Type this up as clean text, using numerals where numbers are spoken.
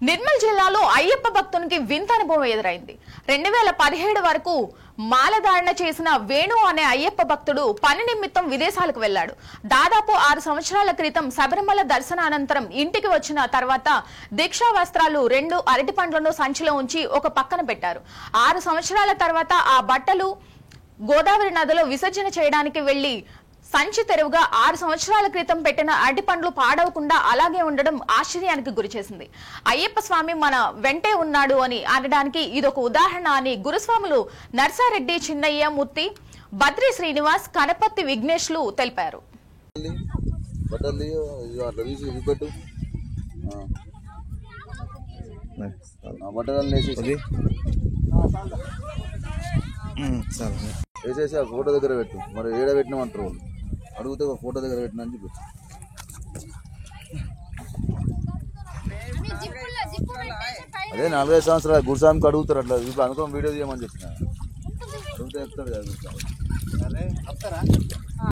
నిర్మల్ జిల్లాలో అయ్యప్ప భక్తునికి వింత అనుభవం ఎదురైంది. 2017 వరకు మాలధారణ చేసిన వేణు అనే అయ్యప్ప భక్తుడు పని నిమిత్తం విదేశాలకు వెళ్లాడు. దాదాపు 6 సంవత్సరాల క్రితం శబరిమల దర్శనానంతరం ఇంటికి వచ్చిన తర్వాత దీక్షా వస్త్రాలు 2 అరటి పండ్లను సంచిలో ఉంచి ఒక పక్కన పెట్టారు. 6 సంవత్సరాల తర్వాత ఆ బట్టలు గోదావరి నదిలో విసర్జన చేయడానికి వెళ్లి సంచి తెరువుగా 6 సంవత్సరాల క్రితం పెట్టిన అరటి పండ్లు పాడవకుండా అలాగే ఉండడం ఆశ్చర్యానికి గురిచేసింది. అయ్యప్ప స్వామి మన వెంటే ఉన్నాడు అని అనడానికి ఇదొక ఉదాహరణ అని గురుస్వాములు నర్సారెడ్డి చిన్నయ్య మూర్తి, బద్రి శ్రీనివాస్, కనపత్తి విఘ్నేష్లు తెలిపారు. వేసేసి ఆ ఫోటో దగ్గర పెట్టు. మరి ఏడ పెట్టినామంటారు వాళ్ళు అడిగితే ఒక ఫోటో దగ్గర పెట్టినా అని చెప్పి అదే 45 సంవత్సరాలు గురుస్వామికి అడుగుతారు. అట్లా ఇప్పుడు అనుకోని వీడియో చేయమని చెప్పిన అడిగితే చెప్తాడు కదా.